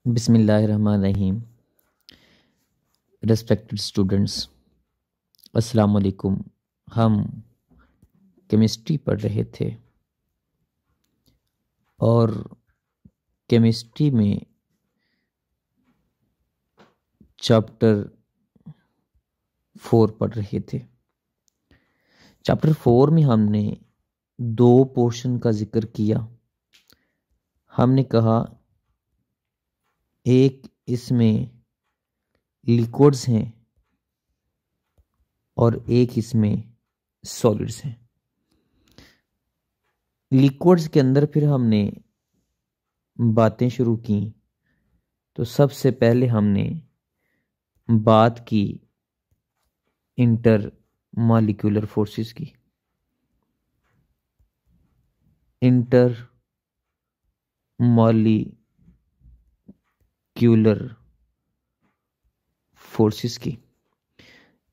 बिस्मिल्लाहिर्रहमानिर्रहीम। Respected students, अस्सलाम वालेकुम। हम केमिस्ट्री पढ़ रहे थे और केमिस्ट्री में चैप्टर 4 पढ़ रहे थे। चैप्टर 4 में हमने दो पोर्शन का जिक्र किया। हमने कहा एक इसमें लिक्विड्स हैं और एक इसमें सॉलिड्स हैं। लिक्विड्स के अंदर फिर हमने बातें शुरू की। तो सबसे पहले हमने बात की इंटर मॉलिक्यूलर फोर्सेस की। इंटर मॉलिक्यूलर फोर्सेस की।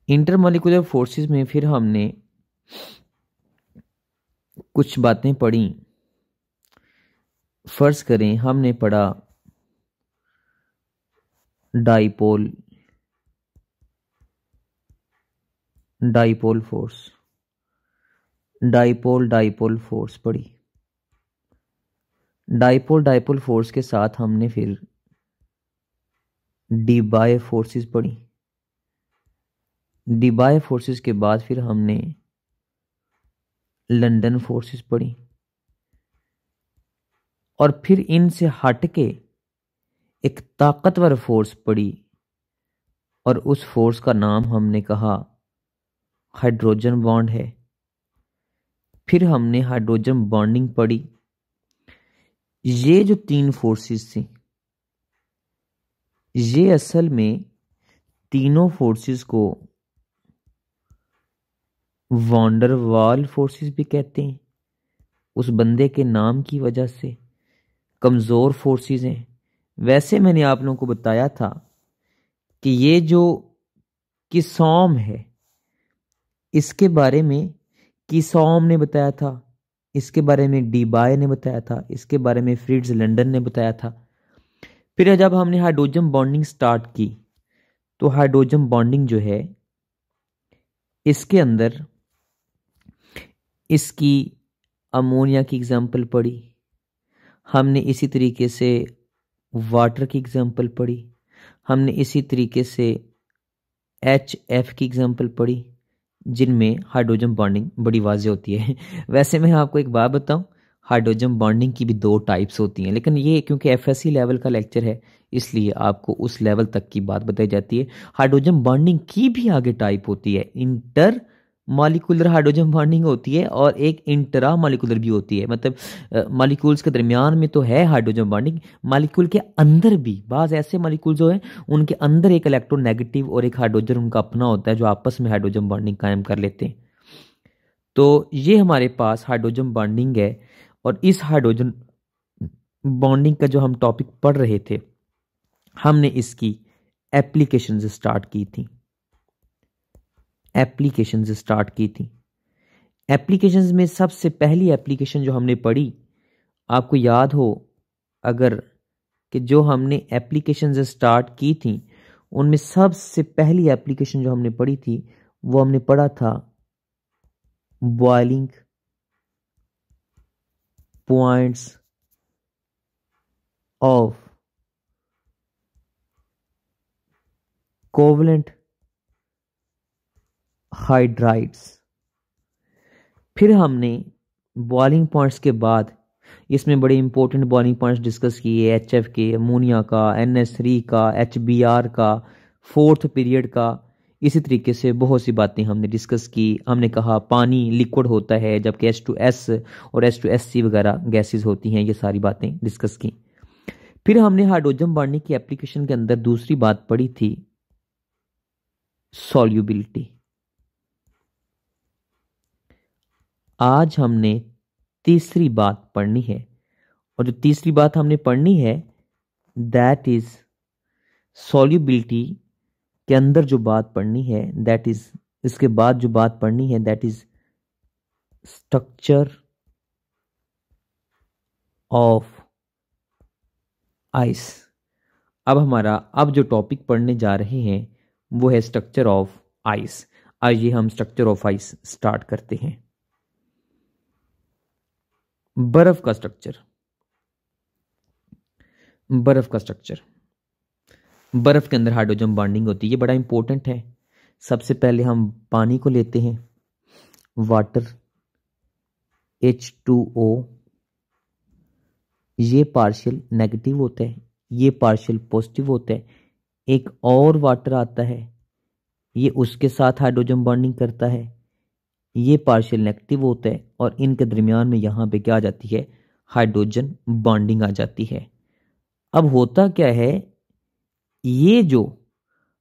इंटर मॉलिक्यूलर फोर्सेस में फिर हमने कुछ बातें पढ़ी। फर्ज करें हमने पढ़ा डाइपोल फोर्स। डाइपोल फोर्स पढ़ी। डाइपोल फोर्स के साथ हमने फिर डीबाय फोर्सेस पढ़ी। डीबाय फोर्सेस के बाद फिर हमने लंदन फोर्सेस पढ़ी और फिर इनसे हटके एक ताकतवर फोर्स पढ़ी और उस फोर्स का नाम हमने कहा हाइड्रोजन बॉन्ड है। फिर हमने हाइड्रोजन बॉन्डिंग पढ़ी। ये जो तीन फोर्सेस थी, ये असल में तीनों फोर्सेस को वॉन्डर वाल फोर्सेस भी कहते हैं। उस बंदे के नाम की वजह से कमजोर फोर्सेस हैं। वैसे मैंने आप लोगों को बताया था कि ये जो किसॉम है, इसके बारे में किसॉम ने बताया था, इसके बारे में डीबाय ने बताया था, इसके बारे में फ्रिट्ज लंदन ने बताया था। फिर जब हमने हाइड्रोजन बॉन्डिंग स्टार्ट की तो हाइड्रोजन बॉन्डिंग जो है, इसके अंदर इसकी अमोनिया की एग्जांपल पढ़ी हमने, इसी तरीके से वाटर की एग्जांपल पढ़ी हमने, इसी तरीके से HF की एग्जांपल पढ़ी, जिनमें हाइड्रोजन बॉन्डिंग बड़ी वाज़ेह होती है। वैसे मैं आपको एक बात बताऊं, हाइड्रोजन बॉन्डिंग की भी दो टाइप्स होती हैं, लेकिन ये क्योंकि FSC लेवल का लेक्चर है इसलिए आपको उस लेवल तक की बात बताई जाती है। हाइड्रोजन बॉन्डिंग की भी आगे टाइप होती है। इंटर मॉलिक्यूलर हाइड्रोजन बॉन्डिंग होती है और एक इंट्रा मॉलिक्यूलर भी होती है। मतलब मॉलिक्यूल्स के दरमियान में तो है हाइड्रोजन बॉन्डिंग, मॉलिक्यूल के अंदर भी बाज ऐसे मॉलिक्यूल जो है उनके अंदर एक इलेक्ट्रोनेगेटिव और एक हाइड्रोजन उनका अपना होता है जो आपस में हाइड्रोजन बॉन्डिंग कायम कर लेते हैं। तो ये हमारे पास हाइड्रोजन बॉन्डिंग है और इस हाइड्रोजन बॉन्डिंग का जो हम टॉपिक पढ़ रहे थे, हमने इसकी एप्लीकेशंस स्टार्ट की थी। एप्लीकेशंस में सबसे पहली एप्लीकेशन जो हमने पढ़ी, आपको याद हो अगर, कि जो हमने एप्लीकेशंस स्टार्ट की थी उनमें सबसे पहली एप्लीकेशन जो हमने पढ़ी थी वो हमने पढ़ा था boiling points of covalent hydrides. फिर हमने बॉइलिंग पॉइंट्स के बाद इसमें बड़े इंपॉर्टेंट बॉइलिंग पॉइंट्स डिस्कस किए, HF के, अमोनिया का, NH3 का, HBr का, फोर्थ पीरियड का। इसी तरीके से बहुत सी बातें हमने डिस्कस की। हमने कहा पानी लिक्विड होता है जबकि H2S और H2SC वगैरह गैसेस होती हैं। ये सारी बातें डिस्कस की। फिर हमने हाइड्रोजन बॉन्डिंग की एप्लीकेशन के अंदर दूसरी बात पढ़ी थी सॉल्युबिलिटी। आज हमने तीसरी बात पढ़नी है और जो तीसरी बात हमने पढ़नी है दैट इज सॉल्युबिलिटी के अंदर जो बात पढ़नी है, दैट इज, इसके बाद जो बात पढ़नी है that is structure of ice. अब जो टॉपिक पढ़ने जा रहे हैं वो है स्ट्रक्चर ऑफ आइस। आइए हम स्ट्रक्चर ऑफ आइस स्टार्ट करते हैं। बर्फ का स्ट्रक्चर। बर्फ का स्ट्रक्चर, बर्फ के अंदर हाइड्रोजन बॉन्डिंग होती है, ये बड़ा इंपॉर्टेंट है। सबसे पहले हम पानी को लेते हैं, वाटर H2O, ये पार्शियल नेगेटिव होता है, ये पार्शियल पॉजिटिव होता है। एक और वाटर आता है, ये उसके साथ हाइड्रोजन बॉन्डिंग करता है, ये पार्शियल नेगेटिव होता है, और इनके दरमियान में यहाँ पे क्या आ जाती है, हाइड्रोजन बॉन्डिंग आ जाती है। अब होता क्या है, ये जो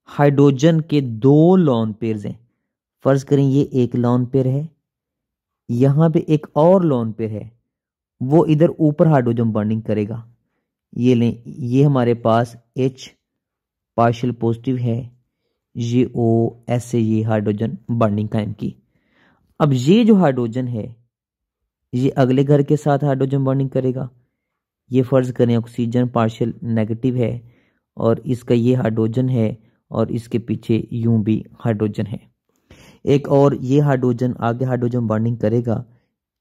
हाइड्रोजन के दो लोन पेयर्स हैं, फर्ज करें ये एक लोन पेयर है, यहां पे एक और लोन पेयर है, वो इधर ऊपर हाइड्रोजन बॉन्डिंग करेगा। ये लें, ये हमारे पास H पार्शियल पॉजिटिव है, ये O ऐसे ये हाइड्रोजन बॉन्डिंग कायम की। अब ये जो हाइड्रोजन है ये अगले घर के साथ हाइड्रोजन बॉन्डिंग करेगा। ये फर्ज करें ऑक्सीजन पार्शियल नेगेटिव है और इसका ये हाइड्रोजन है और इसके पीछे यूं भी हाइड्रोजन है। एक और ये हाइड्रोजन आगे हाइड्रोजन बॉन्डिंग करेगा,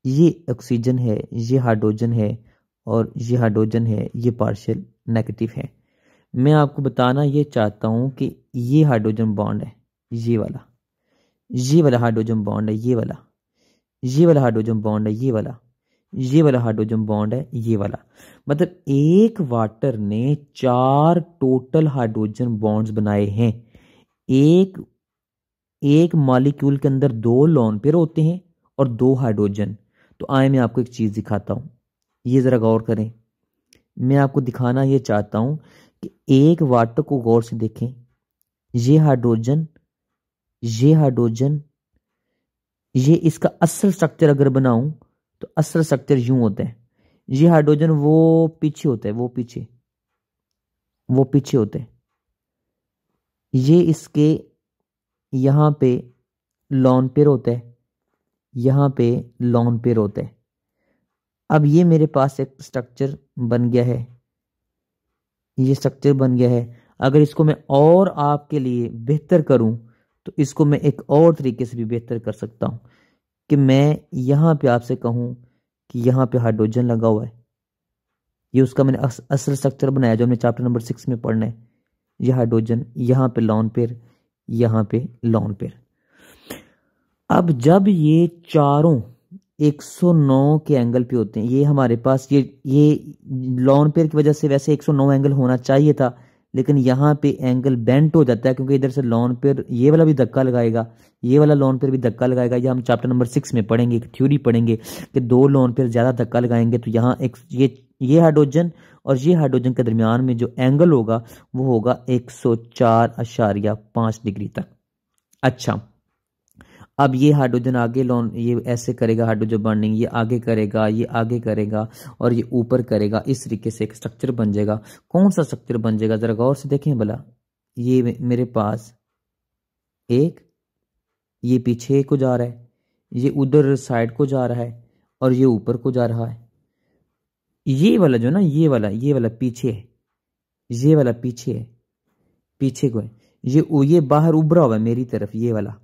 ये ऑक्सीजन है, ये हाइड्रोजन है और ये हाइड्रोजन है, ये पार्शियल नेगेटिव है। मैं आपको बताना ये चाहता हूं कि ये हाइड्रोजन बॉन्ड है, ये वाला हाइड्रोजन बॉन्ड है, ये वाला हाइड्रोजन बॉन्ड है, ये वाला हाइड्रोजन बॉन्ड है, ये वाला। मतलब एक वाटर ने 4 टोटल हाइड्रोजन बॉन्ड्स बनाए हैं। एक मॉलिक्यूल के अंदर 2 लोन पेयर होते हैं और 2 हाइड्रोजन। तो आए मैं आपको एक चीज दिखाता हूं, ये जरा गौर करें। मैं आपको दिखाना ये चाहता हूं कि एक वाटर को गौर से देखें, ये हाइड्रोजन, ये इसका असल स्ट्रक्चर अगर बनाऊं तो असल स्ट्रक्चर यूं होता है। ये हाइड्रोजन वो पीछे होता है, वो पीछे होता है। ये इसके यहां पे लोन पेयर होता है, यहां पे लोन पेयर होता है। अब ये मेरे पास एक स्ट्रक्चर बन गया है, ये स्ट्रक्चर बन गया है। अगर इसको मैं और आपके लिए बेहतर करूं तो इसको मैं एक और तरीके से भी बेहतर कर सकता हूं कि मैं यहां पे आपसे कहूं कि यहां पे हाइड्रोजन लगा हुआ है। ये उसका मैंने असल स्ट्रक्चर बनाया जो हमने चैप्टर नंबर 6 में पढ़ना है। ये हाइड्रोजन, यहां पे लोन पेयर, यहां पे लोन पेयर। अब जब ये चारों 109 के एंगल पे होते हैं, ये हमारे पास ये लोन पेयर की वजह से वैसे 109 एंगल होना चाहिए था, लेकिन यहाँ पे एंगल बेंट हो जाता है क्योंकि इधर से लोन पेयर ये वाला भी धक्का लगाएगा, ये वाला लोन पेयर भी धक्का लगाएगा। ये हम चैप्टर नंबर 6 में पढ़ेंगे, एक थ्योरी पढ़ेंगे कि 2 लोन पेयर ज्यादा धक्का लगाएंगे तो यहाँ एक ये हाइड्रोजन और ये हाइड्रोजन के दरमियान में जो एंगल होगा वो होगा 104.5 डिग्री तक। अच्छा, अब ये हाइड्रोजन आगे ये ऐसे करेगा हाइड्रोजन बॉन्डिंग, ये आगे करेगा, ये आगे करेगा और ये ऊपर करेगा। इस तरीके से एक स्ट्रक्चर बन जाएगा। कौन सा स्ट्रक्चर बन जाएगा जरा गौर से देखें भला। ये मेरे पास एक, ये पीछे को जा रहा है, ये उधर साइड को जा रहा है और ये ऊपर को जा रहा है। ये वाला जो ना, ये वाला पीछे है, ये वाला पीछे है, पीछे को है। ये बाहर उभरा हुआ है मेरी तरफ, ये वाला,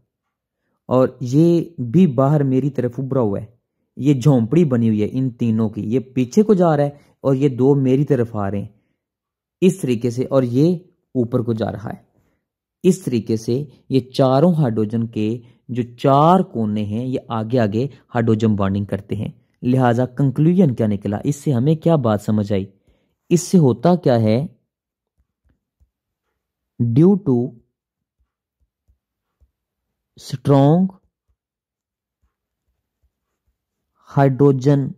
और ये भी बाहर मेरी तरफ उभरा हुआ है। ये झोंपड़ी बनी हुई है इन तीनों की, ये पीछे को जा रहा है और ये 2 मेरी तरफ आ रहे हैं इस तरीके से, और ये ऊपर को जा रहा है इस तरीके से। ये चारों हाइड्रोजन के जो 4 कोने हैं ये आगे आगे हाइड्रोजन बॉन्डिंग करते हैं। लिहाजा कंक्लूजन क्या निकला, इससे हमें क्या बात समझ आई। इससे होता क्या है, due to strong hydrogen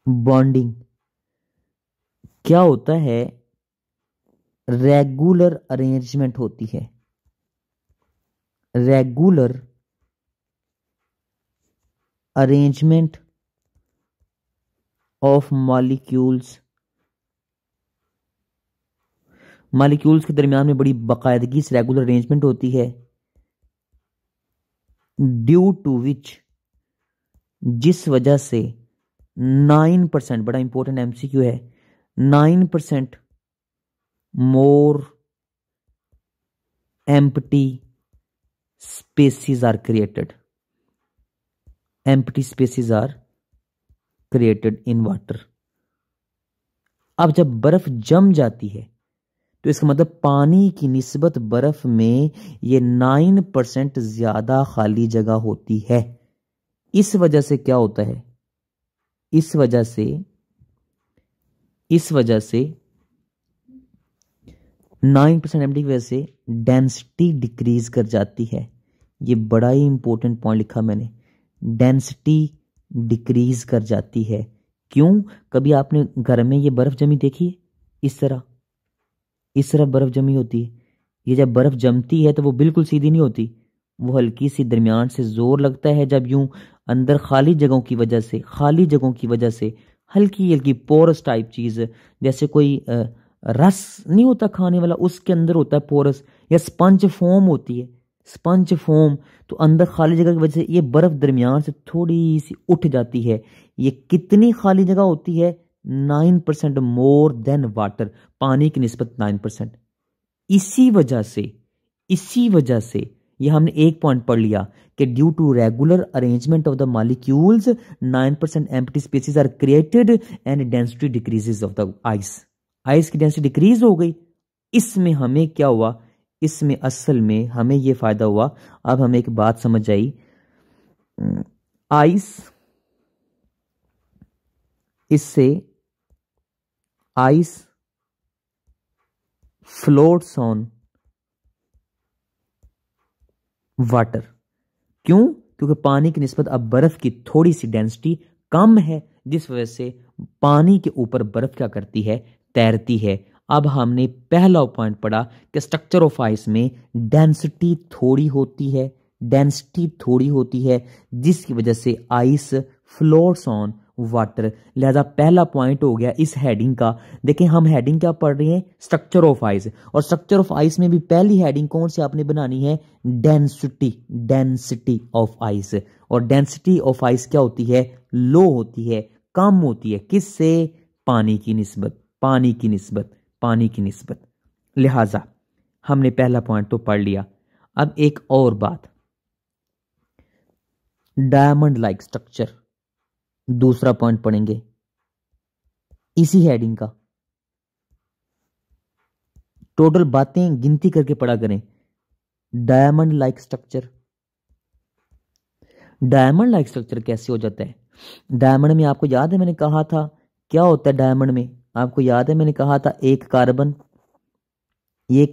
bonding क्या होता है, रेगुलर अरेंजमेंट होती है। रेगुलर अरेंजमेंट ऑफ मॉलिक्यूल्स के दरमियान में बड़ी बाकायदगी से रेगुलर अरेंजमेंट होती है। ड्यू टू विच, जिस वजह से 9%, बड़ा इंपॉर्टेंट एमसीक्यू है, 9% more empty spaces are created. Empty spaces are created in water. अब जब बर्फ जम जाती है तो इसका मतलब पानी की निस्बत बर्फ में ये 9% ज्यादा खाली जगह होती है। इस वजह से क्या होता है, इस वजह से 9% एम्प्टी की वजह से डेंसिटी डिक्रीज कर जाती है। ये बड़ा ही इंपॉर्टेंट पॉइंट लिखा मैंने, डेंसिटी डिक्रीज कर जाती है। क्यों? कभी आपने घर में ये बर्फ जमी देखी है? इस तरह बर्फ जमी होती है। ये जब बर्फ जमती है तो वो बिल्कुल सीधी नहीं होती, वो हल्की सी दरमियान से जोर लगता है। जब यूं अंदर खाली जगहों की वजह से हल्की हल्की पोरस टाइप चीज, जैसे कोई रस नहीं होता खाने वाला, उसके अंदर होता है पोरस, या स्पंज फोम होती है, स्पंज फोम, तो अंदर खाली जगह की वजह से ये बर्फ दरमियान से थोड़ी सी उठ जाती है। ये कितनी खाली जगह होती है? 9% मोर देन वाटर, पानी की निस्बत 9%। इसी वजह से ये हमने एक पॉइंट पढ़ लिया कि due to regular arrangement of the molecules 9% empty spaces are created and density decreases of the ice की डेंसिटी डिक्रीज हो गई। इसमें हमें क्या हुआ? इसमें असल में हमें यह फायदा हुआ। अब हमें एक बात समझ आई, आइस फ्लोट्स ऑन वाटर। क्यों? क्योंकि पानी की निस्बत अब बर्फ की थोड़ी सी डेंसिटी कम है, जिस वजह से पानी के ऊपर बर्फ क्या करती है? तैरती है। अब हमने पहला पॉइंट पढ़ा कि स्ट्रक्चर ऑफ आइस में डेंसिटी थोड़ी होती है, जिसकी वजह से आइस फ्लोट्स ऑन वाटर। लिहाजा पहला पॉइंट हो गया इस हेडिंग का। देखें हम हेडिंग क्या पढ़ रहे हैं? Structure of ice. और स्ट्रक्चर ऑफ आइस में भी पहली हेडिंग कौन सी आपने बनानी है? Density of ice. और डेंसिटी ऑफ आइस क्या होती है? लो होती है, कम होती है। किससे? पानी की निस्बत। लिहाजा हमने पहला पॉइंट तो पढ़ लिया। अब एक और बात, डायमंड लाइक स्ट्रक्चर, दूसरा पॉइंट पढ़ेंगे इसी हेडिंग का। टोटल बातें गिनती करके पढ़ा करें। डायमंड लाइक स्ट्रक्चर कैसे हो जाता है? डायमंड में आपको याद है मैंने कहा था क्या होता है? डायमंड में आपको याद है मैंने कहा था एक कार्बन, ये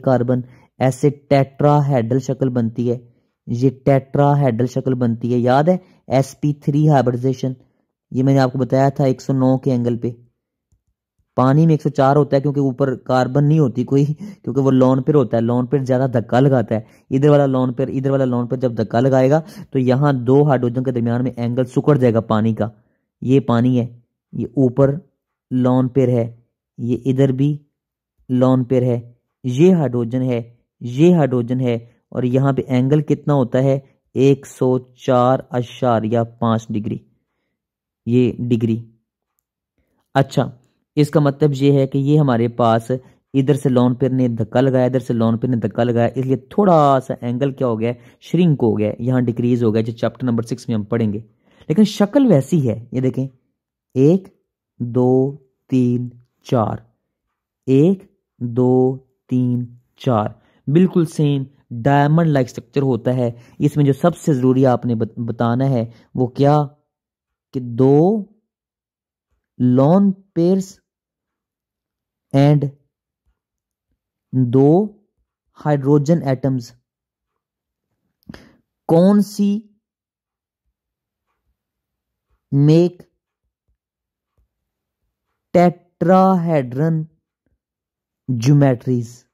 कार्बन, ऐसे टेट्राहेड्रल शक्ल बनती है। याद है? sp3 हाइब्रिडाइजेशन, ये मैंने आपको बताया था 109 के एंगल पे। पानी में 104 होता है क्योंकि ऊपर कार्बन नहीं होती कोई, क्योंकि वो लोन पेयर होता है। लोन पेयर ज्यादा धक्का लगाता है। इधर वाला लोन पेयर जब धक्का लगाएगा तो यहाँ दो हाइड्रोजन के दरमियान में एंगल सिकुड़ जाएगा पानी का। ये पानी है, ये ऊपर लोन पेयर है, ये इधर भी लोन पेयर है, ये हाइड्रोजन है, और यहाँ पे एंगल कितना होता है? 104.5 डिग्री, ये डिग्री। अच्छा, इसका मतलब ये है कि ये हमारे पास इधर से लोन पेयर ने धक्का लगाया, इधर से लोन पेयर ने धक्का लगाया, इसलिए थोड़ा सा एंगल क्या हो गया? श्रिंक हो गया, यहाँ डिक्रीज हो गया, जो चैप्टर नंबर 6 में हम पढ़ेंगे। लेकिन शक्ल वैसी है। ये देखें, 1 2 3 4, 1 2 3 4, बिल्कुल सेम डायमंड लाइक स्ट्रक्चर होता है। इसमें जो सबसे जरूरी आपने बताना है वो क्या? कि दो लोन पेयर्स एंड दो हाइड्रोजन एटम्स कौन सी मेक टेट्राहेड्रन ज्योमेट्रीज।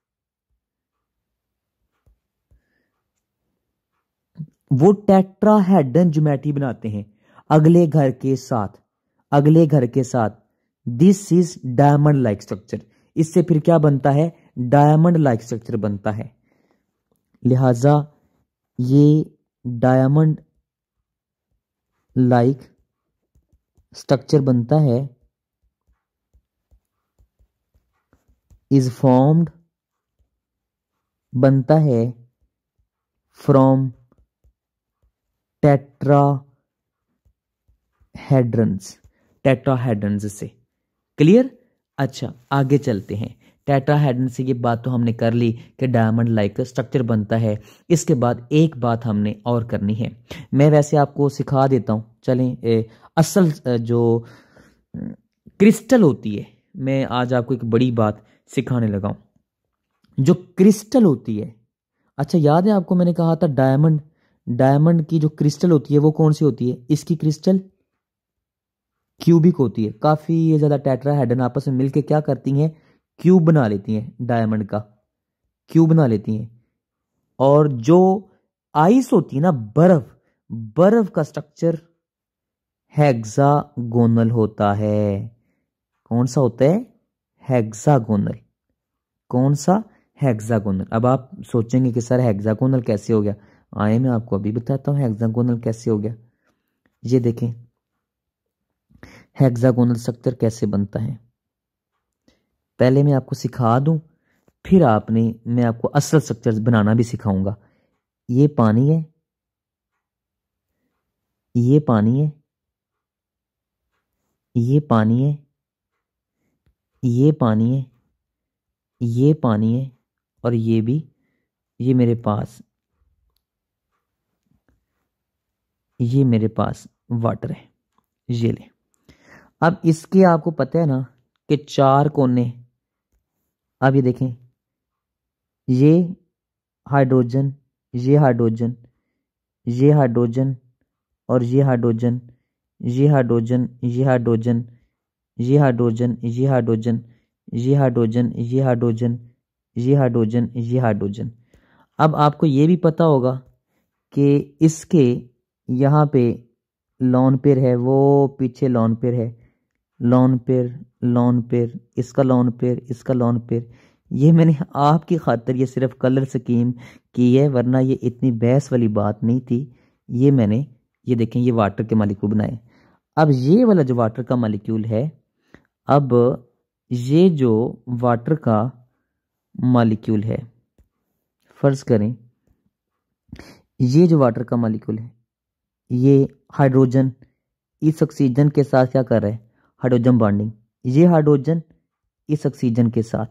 वो टेट्राहेड्रन ज्योमेट्री बनाते हैं अगले घर के साथ। This is diamond like structure. इससे फिर क्या बनता है? डायमंड लाइक स्ट्रक्चर बनता है। लिहाजा ये डायमंड लाइक स्ट्रक्चर बनता है इज फॉर्म्ड बनता है फ्रॉम टेट्राहेड्रन्स से। क्लियर। अच्छा आगे चलते हैं। टेट्राहेड्रन से ये बात तो हमने कर ली कि डायमंड लाइक स्ट्रक्चर बनता है। इसके बाद एक बात हमने और करनी है, मैं वैसे आपको सिखा देता हूँ। चलें असल जो क्रिस्टल होती है, मैं आज आपको एक बड़ी बात सिखाने लगा हूँ। जो क्रिस्टल होती है, अच्छा याद है आपको मैंने कहा था डायमंड की जो क्रिस्टल होती है वो कौन सी होती है? इसकी क्रिस्टल क्यूबिक होती है। काफी ज्यादा टेट्राहेड्रन आपस में मिलके क्या करती हैं? क्यूब बना लेती हैं, डायमंड का क्यूब बना लेती हैं। और जो आइस होती है ना, बर्फ का स्ट्रक्चर हेक्सागोनल होता है। कौन सा होता है? हेक्सागोनल। कौन सा? हेक्सागोनल। अब आप सोचेंगे कि सर हेक्सागोनल कैसे हो गया? आए मैं आपको अभी बताता हूं हेक्सागोनल कैसे हो गया। ये देखें हेक्सागोनल स्ट्रक्चर कैसे बनता है। पहले मैं आपको सिखा दूं, फिर मैं आपको असल स्ट्रक्चर बनाना भी सिखाऊंगा। ये पानी है, ये पानी है, ये पानी है, ये पानी है, ये पानी है, और ये भी, ये मेरे पास वाटर है। ये ले। अब इसके आपको पता है ना कि 4 कोने। अब ये देखें, ये हाइड्रोजन, ये हाइड्रोजन, ये हाइड्रोजन, और ये हाइड्रोजन, ये हाइड्रोजन, ये हाइड्रोजन, ये हाइड्रोजन, ये हाइड्रोजन, ये हाइड्रोजन, ये हाइड्रोजन, ये हाइड्रोजन, ये हाइड्रोजन। अब आपको ये भी पता होगा कि इसके यहाँ पे लॉन पेयर है, वो पीछे लॉन पेयर है, लॉन पेयर, इसका लॉन पेयर, इसका लॉन पेयर। ये मैंने आपकी खातिर ये सिर्फ कलर स्कीम की है, वरना ये इतनी बहस वाली बात नहीं थी। ये मैंने, ये देखें, ये वाटर के मॉलिक्यूल बनाए। अब ये वाला जो वाटर का मॉलिक्यूल है, अब ये जो वाटर का मॉलिक्यूल है, फर्ज करें ये जो वाटर का मॉलिक्यूल है, ये हाइड्रोजन इस ऑक्सीजन के साथ क्या कर रहा है? Hydrogen bonding. ये हाइड्रोजन इस ऑक्सीजन के साथ,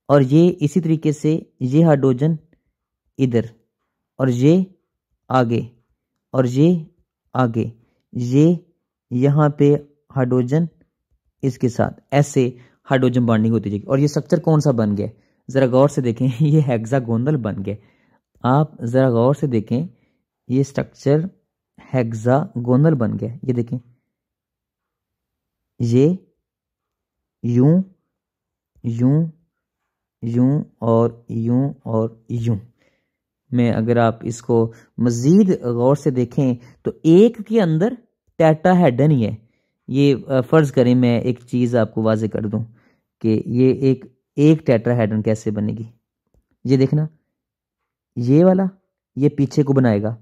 और ये इसी तरीके से ये हाइड्रोजन इधर, और ये आगे, और ये आगे, ये यहाँ पे हाइड्रोजन इसके साथ, ऐसे हाइड्रोजन बॉन्डिंग होती जाएगी। और ये स्ट्रक्चर कौन सा बन गया? जरा गौर से देखें ये हेक्सागोनल बन गया। आप जरा गौर से देखें, ये स्ट्रक्चर हेक्सागोनल बन गया। ये देखें, ये यूं यूं यूं और यूं और यूं। मैं अगर आप इसको मजीद गौर से देखें तो एक के अंदर टेट्राहेड्रन ही है। ये फर्ज करें, मैं एक चीज आपको वाजे कर दूं कि ये एक टेट्राहेड्रन कैसे बनेगी। ये देखना, ये वाला ये पीछे को बनाएगा,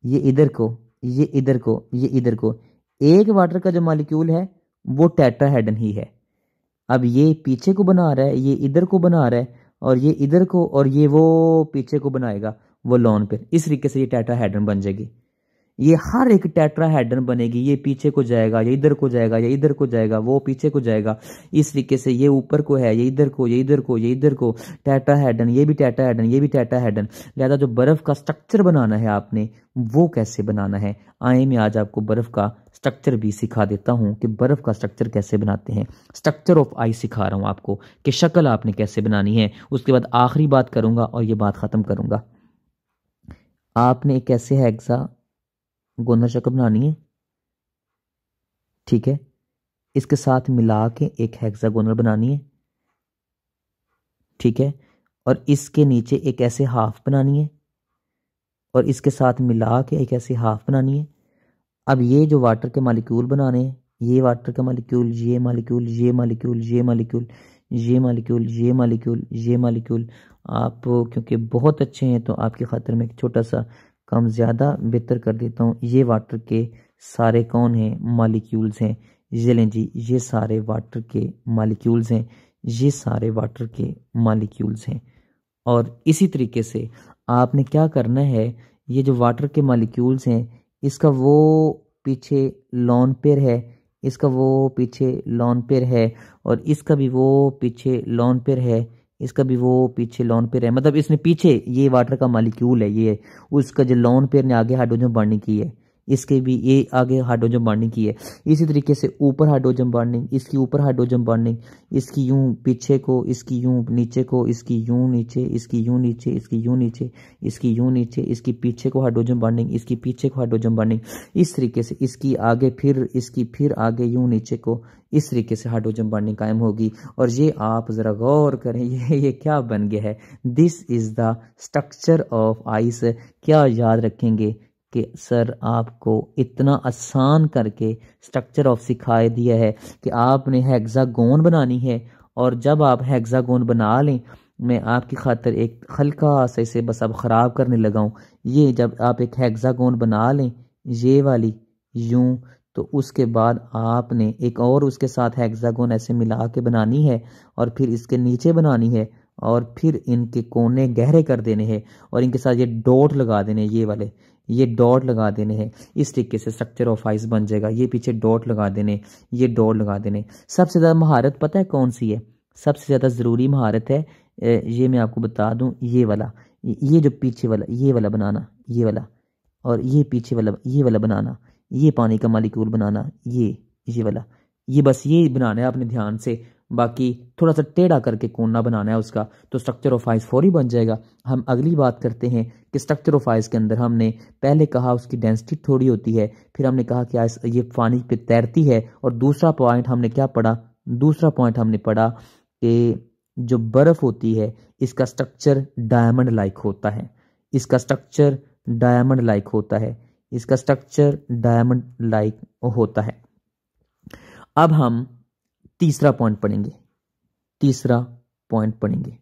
ये इधर को, ये इधर को, ये इधर को। एक वाटर का जो मॉलिक्यूल है वो टेट्राहेड्रन ही है। अब ये पीछे को बना रहा है, ये इधर को बना रहा है, और ये इधर को, और ये वो पीछे को बनाएगा, वो लॉन पे। इस तरीके से ये टेट्राहेड्रन बन जाएगी। ये हर एक टेट्राहेड्रन बनेगी। ये पीछे को जाएगा, ये इधर को जाएगा, ये इधर को जाएगा, वो पीछे को जाएगा। इस तरीके से ये ऊपर को है, ये इधर को, ये इधर को, ये इधर को, टेट्राहेड्रन, ये भी टेट्राहेड्रन, ये भी टेट्राहेड्रन। लिहाजा जो बर्फ का स्ट्रक्चर बनाना है आपने, वो कैसे बनाना है, आए मैं आज आपको बर्फ का स्ट्रक्चर भी सिखा देता हूं कि बर्फ का स्ट्रक्चर कैसे बनाते हैं। स्ट्रक्चर ऑफ आइस सिखा रहा हूं आपको कि शक्ल आपने कैसे बनानी है। उसके बाद आखिरी बात करूंगा और ये बात खत्म करूंगा। आपने कैसे हेक्सागोनल शक्ल बनानी है, ठीक है। इसके साथ मिला के एक हेक्सागोनल बनानी है, ठीक है। और इसके नीचे एक ऐसे हाफ बनानी है, और इसके साथ मिला के एक ऐसे हाफ बनानी है। अब ये जो वाटर के मॉलिक्यूल बनाने हैं, ये वाटर का मॉलिक्यूल, ये मॉलिक्यूल, ये मॉलिक्यूल, ये मॉलिक्यूल, ये मॉलिक्यूल, ये मॉलिक्यूल, ये मॉलिक्यूल। आप क्योंकि बहुत अच्छे हैं तो आपकी खातिर मैं एक छोटा सा काम ज़्यादा बेहतर कर देता हूँ। ये वाटर के सारे कौन हैं? मॉलिक्यूल्स हैं। ये लें जी, ये सारे वाटर के मॉलिक्यूल्स हैं। ये सारे वाटर के मॉलिक्यूल्स हैं। और इसी तरीके से आपने क्या करना है, ये जो वाटर के मॉलिक्यूल्स हैं, इसका वो पीछे लॉन पेयर है, इसका वो पीछे लॉन पेयर है, और इसका भी वो पीछे लॉन पेयर है, इसका भी वो पीछे लॉन पेयर है। मतलब इसने पीछे ये वाटर का मॉलिक्यूल है, ये उसका जो लॉन पेयर ने आगे हाइड्रोजन बॉन्डिंग की है, इसके भी ये आगे हाइड्रोजन बॉन्डिंग की है। इसी तरीके से ऊपर हाइड्रोजन बॉन्डिंग, इसकी ऊपर हाइड्रोजन बॉन्डिंग, इसकी यूं पीछे को, इसकी यूं नीचे को, इसकी यूं नीचे, इसकी यूं नीचे, इसकी यूं नीचे, इसकी यूं नीचे, इसकी पीछे को हाइड्रोजन बॉन्डिंग, इसकी पीछे को हाइड्रोजन बॉन्डिंग। इस तरीके से इसकी आगे फिर, इसकी फिर आगे यूं नीचे को, इस तरीके से हाइड्रोजन बॉन्डिंग कायम होगी। और ये आप जरा गौर करें, ये क्या बन गया है, this is the structure of ice. क्या याद रखेंगे कि सर आपको इतना आसान करके स्ट्रक्चर ऑफ सिखाए दिया है कि आपने हेक्सागोन बनानी है। और जब आप हेक्सागोन बना लें, मैं आपकी खातिर एक हल्का सा इसे बस अब ख़राब करने लगा हूँ। ये जब आप एक हेक्सागोन बना लें, ये वाली यूं, तो उसके बाद आपने एक और उसके साथ हेक्सागोन ऐसे मिला के बनानी है, और फिर इसके नीचे बनानी है, और फिर इनके कोने गहरे कर देने हैं, और इनके साथ ये डॉट लगा देने, ये वाले ये डॉट लगा देने हैं। इस तरीके से स्ट्रक्चर ऑफ आइस बन जाएगा। ये पीछे डॉट लगा देने, ये डॉट लगा देने। सबसे ज़्यादा महारत पता है कौन सी है? सबसे ज़्यादा ज़रूरी महारत है, ये मैं आपको बता दूं, ये वाला, ये जो पीछे वाला, ये वाला बनाना, ये वाला, और ये पीछे वाला, ये वाला बनाना, ये पानी का मालिक्यूल बनाना, ये वाला, ये बस ये बनाना है आपने ध्यान से। बाकी थोड़ा सा टेढ़ा करके कोना बनाना है उसका, तो स्ट्रक्चर ऑफ आइस फौरी बन जाएगा। हम अगली बात करते हैं कि स्ट्रक्चर ऑफ आइस के अंदर हमने पहले कहा उसकी डेंसिटी थोड़ी होती है, फिर हमने कहा कि आइस ये पानी पे तैरती है, और दूसरा पॉइंट हमने क्या पढ़ा? दूसरा पॉइंट हमने पढ़ा कि जो बर्फ होती है इसका स्ट्रक्चर डायमंड लाइक होता है, इसका स्ट्रक्चर डायमंड लाइक होता है, इसका स्ट्रक्चर डायमंड लाइक होता है। अब हम तीसरा पॉइंट पढ़ेंगे, तीसरा पॉइंट पढ़ेंगे।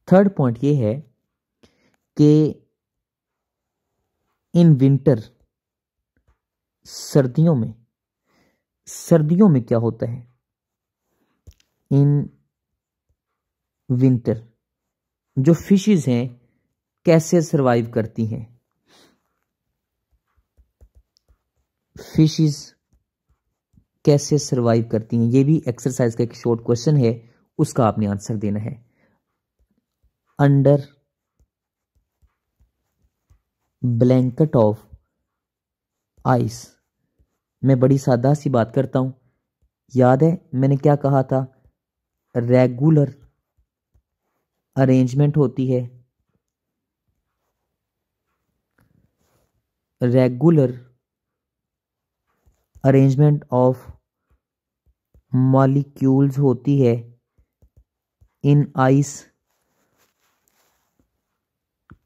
थर्ड पॉइंट ये है कि इन विंटर, सर्दियों में क्या होता है? इन विंटर जो फिशेस हैं कैसे सरवाइव करती हैं? फिशेस कैसे सरवाइव करती हैं? ये भी एक्सरसाइज का एक शॉर्ट क्वेश्चन है, उसका आपने आंसर देना है। Under blanket of ice. मैं बड़ी सादा सी बात करता हूं, याद है मैंने क्या कहा था? रेगुलर अरेंजमेंट होती है, रेगुलर अरेंजमेंट ऑफ मॉलिक्यूल्स होती है इन आइस।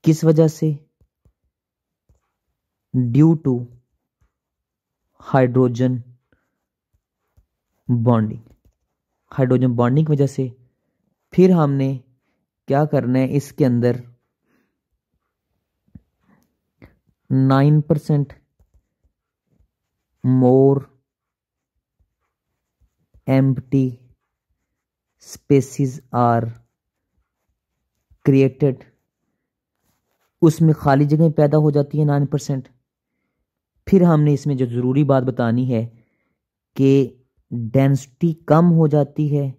किस वजह से? Due to hydrogen bonding, hydrogen bonding की वजह से। फिर हमने क्या करना है, इसके अंदर 9% more empty spaces are created. उसमें खाली जगह पैदा हो जाती है 9%। फिर हमने इसमें जो ज़रूरी बात बतानी है कि डेंसिटी कम हो जाती है,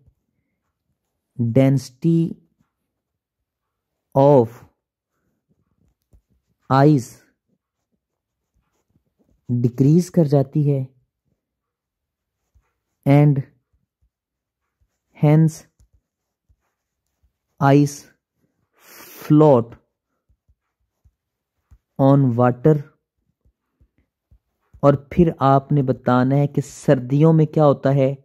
डेंसिटी ऑफ आइस डिक्रीज कर जाती है, and hence ice float on water. और फिर आपने बताना है कि सर्दियों में क्या होता है?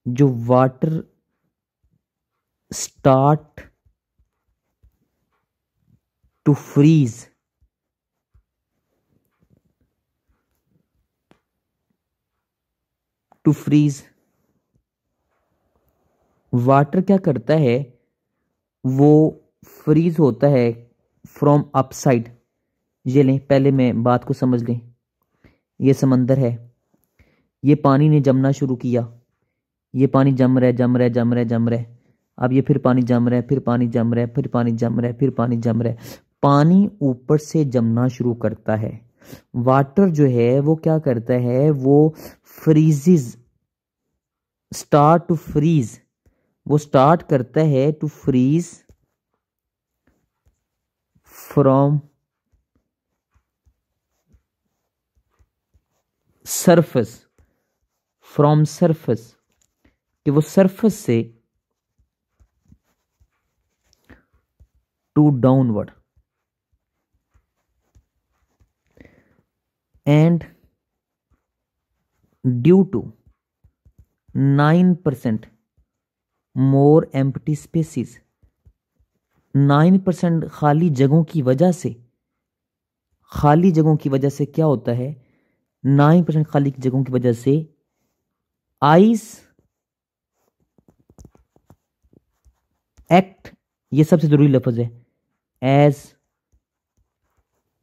जो water start to freeze, water क्या करता है? वो फ्रीज होता है फ्रॉम अपसाइड। ये लें, पहले मैं बात को समझ लें। ये समंदर है, ये पानी ने जमना शुरू किया, ये पानी जम रहा है, जम रहा है, जम रहा है, जम रहा है। अब ये फिर पानी जम रहा है, फिर पानी जम रहा है, फिर पानी जम रहा है, फिर पानी जम रहा है। पानी ऊपर से जमना शुरू करता है। वाटर जो है वो क्या करता है, वो फ्रीजेस, स्टार्ट टू फ्रीज, वो स्टार्ट करता है to freeze from surface, from surface, कि वो सरफेस से to downward, and due to 9% more empty spaces, 9% खाली जगहों की वजह से, खाली जगहों की वजह से क्या होता है, 9% खाली जगहों की वजह से आइस एक्ट, ये सबसे जरूरी लफ्ज है, एज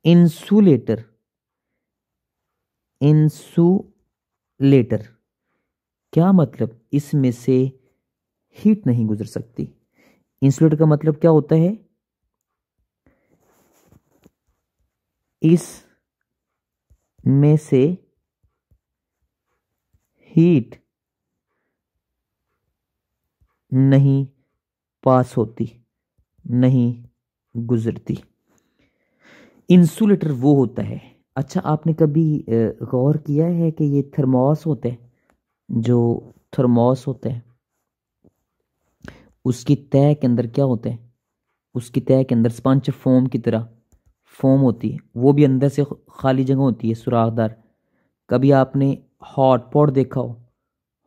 इंसुलेटर, इंसुलेटर। क्या मतलब, इसमें से हीट नहीं गुजर सकती। इंसुलेटर का मतलब क्या होता है, इस में से हीट नहीं पास होती, नहीं गुजरती। इंसुलेटर वो होता है। अच्छा, आपने कभी गौर किया है कि ये थर्मोस होते हैं, जो थर्मोस होते हैं उसकी तह के अंदर क्या होता है, उसकी तह के अंदर स्पंज फोम की तरह फोम होती है, वो भी अंदर से खाली जगह होती है सुराखदार। कभी आपने हॉट पॉट देखा हो,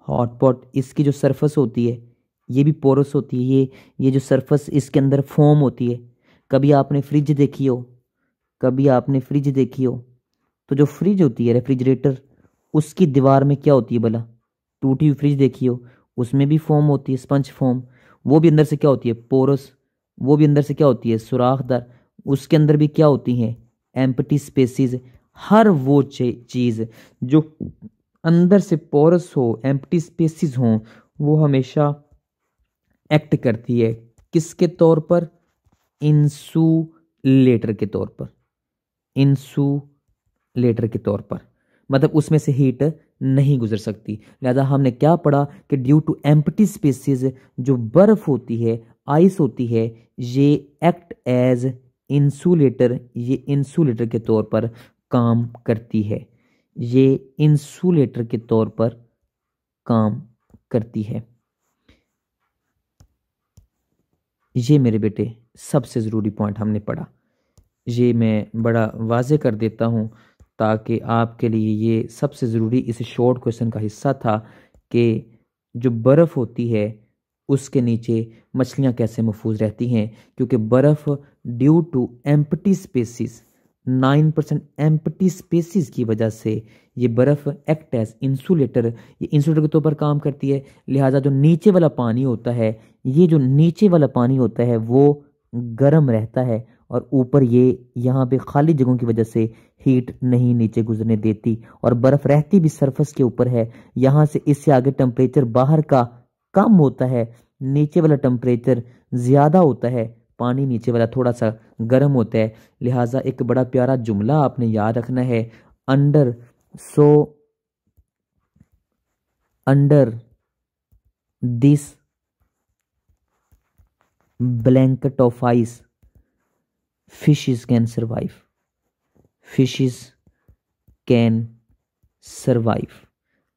हॉट पॉट, इसकी जो सरफेस होती है ये भी पोरस होती है, ये जो सरफेस इसके अंदर फोम होती है। कभी आपने फ्रिज देखी हो, कभी आपने फ्रिज देखी हो, तो जो फ्रिज होती है, रेफ्रिजरेटर, उसकी दीवार में क्या होती है भला, टूटी हुई फ्रिज देखी हो, उसमें भी फोम होती है, स्पंज फोम, वो भी अंदर से क्या होती है, पोरस, वो भी अंदर से क्या होती है, सुराखदार। उसके अंदर भी क्या होती हैं, एम्प्टी स्पेसिस। हर वो चीज जो अंदर से पोरस हो, एम्प्टी स्पेसिस हो, वो हमेशा एक्ट करती है किसके तौर पर, इंसुलेटर के तौर पर, इंसुलेटर के तौर पर। मतलब उसमें से हीट नहीं गुजर सकती। लिहाजा हमने क्या पढ़ा कि ड्यू टू एम्प्टी स्पेसिस, जो बर्फ होती है, आइस होती है, ये एक्ट एज इंसुलेटर, ये इंसुलेटर के तौर पर काम करती है, ये इंसुलेटर के तौर पर काम करती है। ये मेरे बेटे सबसे ज़रूरी पॉइंट हमने पढ़ा। ये मैं बड़ा वाजे कर देता हूँ ताकि आपके लिए ये सबसे ज़रूरी इस शॉर्ट क्वेश्चन का हिस्सा था कि जो बर्फ़ होती है उसके नीचे मछलियाँ कैसे महफूज रहती हैं, क्योंकि बर्फ़ due to empty spaces, 9% empty spaces की वजह से ये बर्फ़ एक्ट एज इंसुलेटर, ये इंसुलेटर के तौर पर काम करती है। लिहाजा जो नीचे वाला पानी होता है, ये जो नीचे वाला पानी होता है वो गर्म रहता है, और ऊपर ये यहाँ पे खाली जगहों की वजह से हीट नहीं नीचे गुजरने देती, और बर्फ़ रहती भी सरफेस के ऊपर है। यहाँ से इससे आगे टेम्परेचर बाहर का कम होता है, नीचे वाला टेम्परेचर ज़्यादा होता है, पानी नीचे वाला थोड़ा सा गर्म होता है। लिहाजा एक बड़ा प्यारा जुमला आपने याद रखना है, under this blanket of ice fishes can survive, fishes can survive।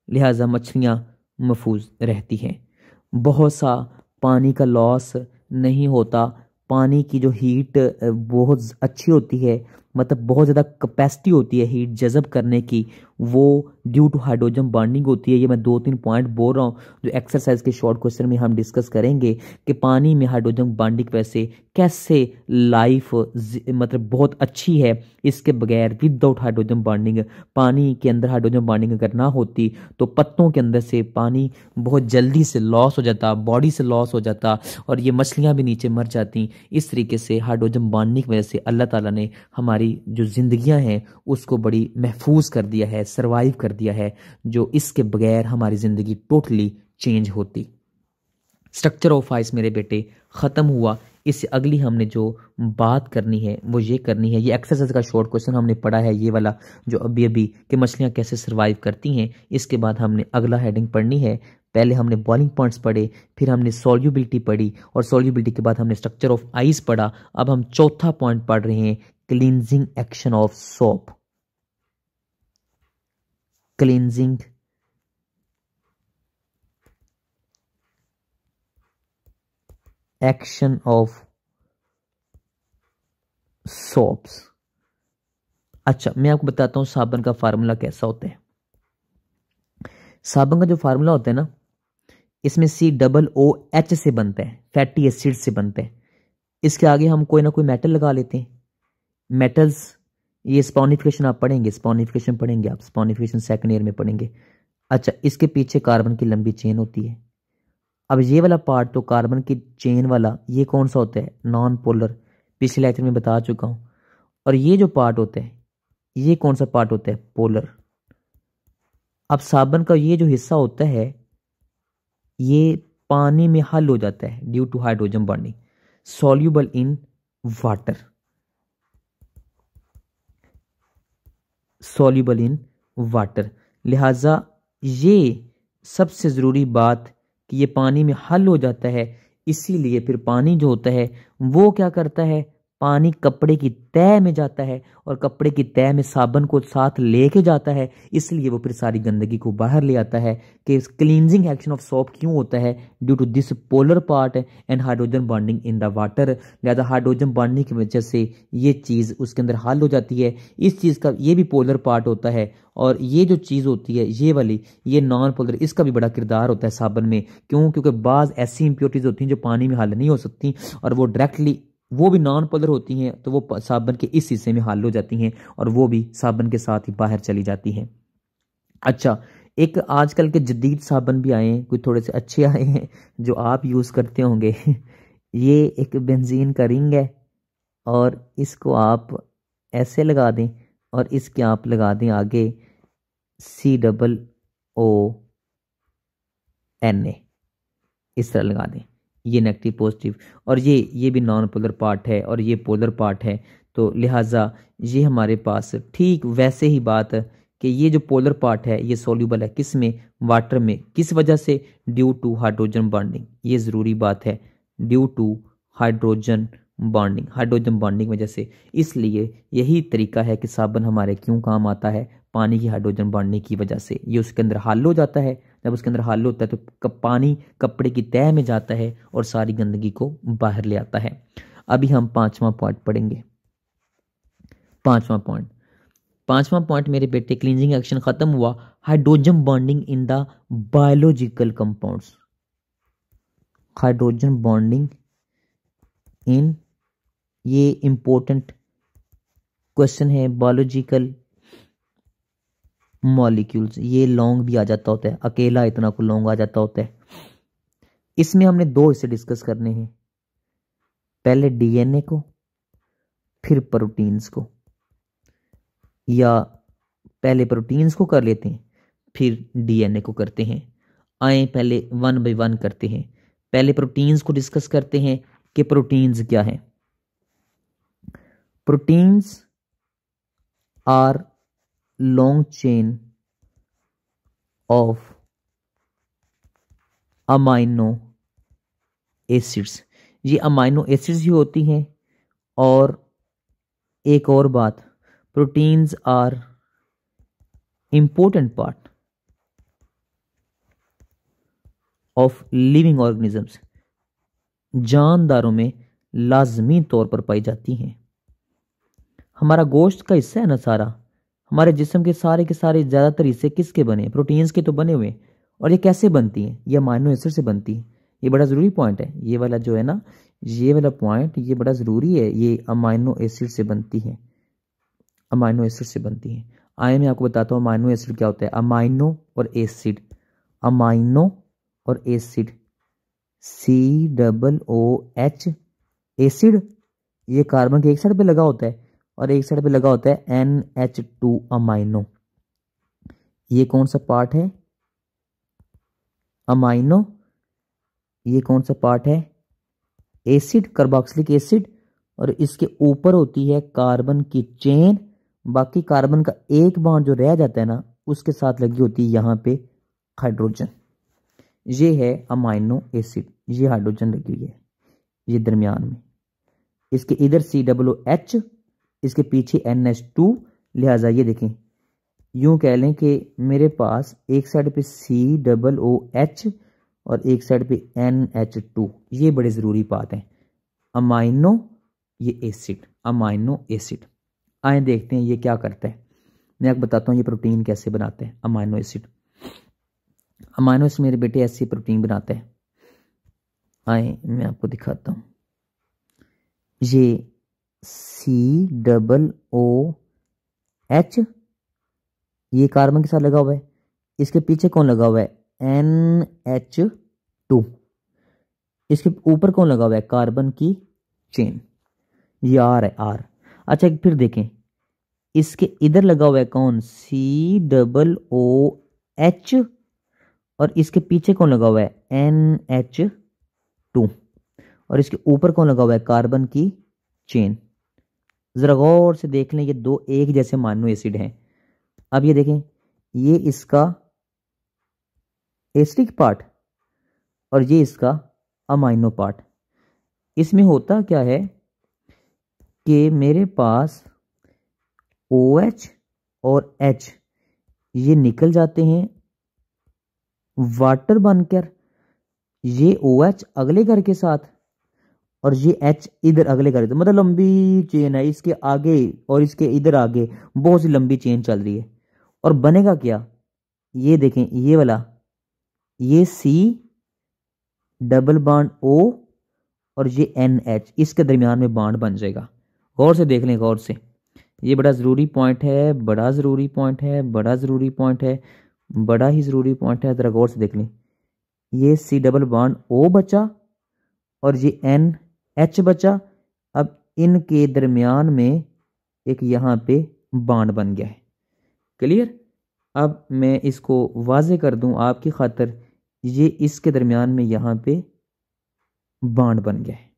लिहाजा मछलियाँ महफूज रहती हैं, बहुत सा पानी का लॉस नहीं होता। पानी की जो हीट बहुत अच्छी होती है, मतलब बहुत ज़्यादा कैपेसिटी होती है हीट जज़ब करने की, वो ड्यू टू हाइड्रोजन बॉन्डिंग होती है। ये मैं 2-3 पॉइंट बोल रहा हूँ जो एक्सरसाइज के शॉर्ट क्वेश्चन में हम डिस्कस करेंगे कि पानी में हाइड्रोजन बॉन्डिंग वैसे कैसे लाइफ मतलब बहुत अच्छी है, इसके बगैर विदाउट हाइड्रोजन बॉन्डिंग। पानी के अंदर हाइड्रोजन बॉन्डिंग अगर ना होती तो पत्तों के अंदर से पानी बहुत जल्दी से लॉस हो जाता, बॉडी से लॉस हो जाता, और ये मछलियाँ भी नीचे मर जाती। इस तरीके से हाइड्रोजन बॉन्डिंग की वजह से अल्लाह ताला ने हमारी जो जिंदगियां हैं उसको बड़ी महफूज कर दिया है, है, सर्वाइव कर दिया है, जो इसके बगैर हमारी ज़िंदगी टोटली चेंज होती। स्ट्रक्चर ऑफ आइस मेरे बेटे ख़त्म हुआ। इससे अगली हमने जो बात करनी है वो ये करनी है, ये एक्सरसाइज का शॉर्ट क्वेश्चन हमने पढ़ा है, ये वाला जो अभी अभी कि मछलियाँ कैसे सर्वाइव करती हैं। इसके बाद हमने अगला हेडिंग पढ़नी है। पहले हमने बॉइलिंग पॉइंट्स पढ़े, फिर हमने सॉल्युबिलिटी पढ़ी, और सॉल्युबिलिटी के बाद हमने स्ट्रक्चर ऑफ आइस पढ़ा। अब हम चौथा पॉइंट पढ़ रहे हैं, cleansing action of soap. Cleansing action of soaps. अच्छा, मैं आपको बताता हूं साबुन का फार्मूला कैसा होता है। साबुन का जो फार्मूला होता है ना, इसमें COOH से बनता है, फैटी एसिड से बनता है। इसके आगे हम कोई ना कोई मेटल लगा लेते हैं। मेटल्स, ये स्पॉनिफिकेशन आप पढ़ेंगे, स्पॉनिफिकेशन पढ़ेंगे आप, स्पॉनिफिकेशन सेकंड ईयर में पढ़ेंगे। अच्छा, इसके पीछे कार्बन की लंबी चेन होती है। अब ये वाला पार्ट तो कार्बन की चेन वाला, ये कौन सा होता है? नॉन पोलर, पिछले लेक्चर में बता चुका हूं। और ये जो पार्ट होता है, ये कौन सा पार्ट होता है? पोलर। अब साबुन का ये जो हिस्सा होता है, ये पानी में हल हो जाता है due to hydrogen bonding, soluble in water, soluble in water. लिहाजा ये सबसे ज़रूरी बात कि ये पानी में हल हो जाता है, इसीलिए फिर पानी जो होता है वो क्या करता है? पानी कपड़े की तह में जाता है, और कपड़े की तह में साबुन को साथ लेके जाता है, इसलिए वो फिर सारी गंदगी को बाहर ले आता है। कि क्लींजिंग एक्शन ऑफ सोप क्यों होता है? Due to this polar part and hydrogen bonding in the water. लिहाजा हाइड्रोजन बॉन्डिंग की वजह से ये चीज़ उसके अंदर हल हो जाती है। इस चीज़ का ये भी पोलर पार्ट होता है, और ये जो चीज़ होती है ये वाली, ये नॉन पोलर, इसका भी बड़ा किरदार होता है साबुन में। क्यों? क्योंकि बाज़ ऐसी इंप्योरिटीज़ होती हैं जो पानी में हल नहीं हो सकती, और वो डायरेक्टली वो भी नॉन पोलर होती हैं, तो वो साबुन के इस हिस्से में हल हो जाती हैं, और वो भी साबुन के साथ ही बाहर चली जाती हैं। अच्छा, एक आजकल के जदीद साबुन भी आए हैं, कोई थोड़े से अच्छे आए हैं जो आप यूज़ करते होंगे। ये एक बेंजीन का रिंग है, और इसको आप ऐसे लगा दें, और इसके आप लगा दें आगे COONA, इस तरह लगा दें। ये नेगेटिव पॉजिटिव, और ये भी नॉन पोलर पार्ट है, और ये पोलर पार्ट है। तो लिहाजा ये हमारे पास ठीक वैसे ही बात कि ये जो पोलर पार्ट है ये सॉल्यूबल है किस में? वाटर में। किस वजह से? Due to hydrogen bonding. ये ज़रूरी बात है, due to hydrogen bonding, hydrogen bonding वजह से। इसलिए यही तरीका है कि साबुन हमारे क्यों काम आता है? पानी की हाइड्रोजन बॉन्डिंग की वजह से। ये उसके अंदर हल हो जाता है, जब उसके अंदर हल होता है तो पानी कपड़े की तह में जाता है और सारी गंदगी को बाहर ले आता है। अभी हम पांचवा पॉइंट पढ़ेंगे। पांचवा पॉइंट मेरे बेटे, क्लींजिंग एक्शन खत्म हुआ, hydrogen bonding in the biological compounds. Hydrogen bonding इन, ये इंपॉर्टेंट क्वेश्चन है, बायोलॉजिकल मॉलिक्यूल्स। ये लॉन्ग भी आ जाता होता है, अकेला इतना को लॉन्ग आ जाता होता है। इसमें हमने दो हिस्से डिस्कस करने हैं, पहले DNA को, फिर प्रोटीन्स को, या पहले प्रोटीन्स को कर लेते हैं फिर DNA को करते हैं। आए पहले 1 बाय 1 करते हैं। पहले प्रोटीन्स को डिस्कस करते हैं कि प्रोटीन्स क्या है। Proteins are long chain of amino acids. ये अमाइनो एसिड्स ही होती हैं। और एक और बात, proteins are important part of living organisms, जानदारों में लाजमी तौर पर पाई जाती हैं। हमारा गोश्त का हिस्सा है ना सारा, हमारे जिस्म के सारे ज़्यादातर हिस्से किसके बने? प्रोटीन्स के तो बने हुए। और ये कैसे बनती हैं? ये अमाइनो एसिड से बनती है। ये बड़ा ज़रूरी पॉइंट है, ये वाला जो है ना, ये वाला पॉइंट ये बड़ा ज़रूरी है। ये अमाइनो एसिड से बनती है, अमाइनो एसिड से बनती है। आइए मैं आपको बताता हूँ अमाइनो एसिड क्या होता है। अमाइनो और एसिड, अमाइनो और एसिड, COOH, एसिड ये कार्बन के एक साइड पे लगा होता है, और एक साइड पे लगा होता है NH2 अमाइनो। ये कौन सा पार्ट है? अमाइनो। ये कौन सा पार्ट है? Acid, carboxylic acid. और इसके ऊपर होती है कार्बन की चेन। बाकी कार्बन का एक बॉन्ड जो रह जाता है ना, उसके साथ लगी होती है यहाँ पे हाइड्रोजन। ये है अमाइनो एसिड, ये हाइड्रोजन लगी हुई है ये दरमियान में। इसके इधर COOH, इसके पीछे NH2। लिहाजा ये देखें, यूं कह लें कि मेरे पास एक साइड पे COOH और एक साइड पे NH2। ये बड़े ज़रूरी बात है। अमाइनो, ये एसिड, अमाइनो एसिड। आए देखते हैं ये क्या करता है। मैं आपको बताता हूँ ये प्रोटीन कैसे बनाते हैं। अमाइनो एसिड, अमाइनो एसिड मेरे बेटे ऐसे प्रोटीन बनाते हैं। आए मैं आपको दिखाता हूँ। ये COOH, ये कार्बन के साथ लगा हुआ है। इसके पीछे कौन लगा हुआ है? NH2। इसके ऊपर कौन लगा हुआ है? कार्बन की चेन, ये R है, R। अच्छा फिर देखें, इसके इधर लगा हुआ है कौन? COOH। और इसके पीछे कौन लगा हुआ है? NH2। और इसके ऊपर कौन लगा हुआ है? कार्बन की चेन। जरा गौर से देख लें, ये दो एक जैसे अमाइनो एसिड हैं। अब ये देखें, ये इसका एसिडिक पार्ट और ये इसका अमाइनो पार्ट। इसमें होता क्या है कि मेरे पास OH और H ये निकल जाते हैं वाटर बनकर। ये OH अगले घर के साथ और ये H इधर अगले घर, मतलब लंबी चेन है। इसके आगे और इसके इधर आगे बहुत सी लंबी चेन चल रही है। और बनेगा क्या? ये देखें, ये वाला, ये C डबल बॉन्ड O और ये NH, इसके दरमियान में बॉन्ड बन जाएगा। गौर से देख लें, गौर से। ये बड़ा ज़रूरी पॉइंट है, बड़ा ज़रूरी पॉइंट है, बड़ा ज़रूरी पॉइंट है, बड़ा ही ज़रूरी पॉइंट है। ज़रा गौर से देख लें, ये C डबल बॉन्ड O बचा और ये NH बचा। अब इनके दरमियान में एक यहाँ पे बॉन्ड बन गया है। क्लियर? अब मैं इसको वाजे कर दूं आपकी खातिर, ये इसके दरमियान में यहाँ पे बॉन्ड बन गया है।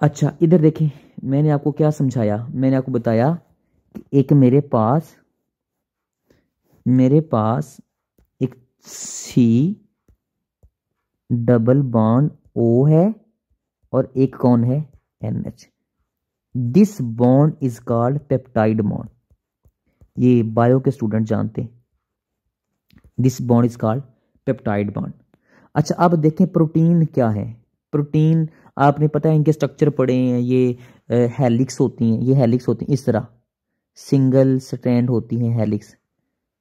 अच्छा इधर देखें, मैंने आपको क्या समझाया? मैंने आपको बताया कि एक मेरे पास एक C डबल बॉन्ड O है और एक कौन है? NH। This bond is called peptide bond. ये बायो के स्टूडेंट जानते हैं। This bond is called peptide bond. अच्छा अब देखें प्रोटीन क्या है। प्रोटीन आपने पता है, इनके स्ट्रक्चर पढ़े हैं। ये हेलिक्स होती हैं, ये हेलिक्स होती हैं इस तरह, सिंगल स्ट्रैंड होती हैं हेलिक्स।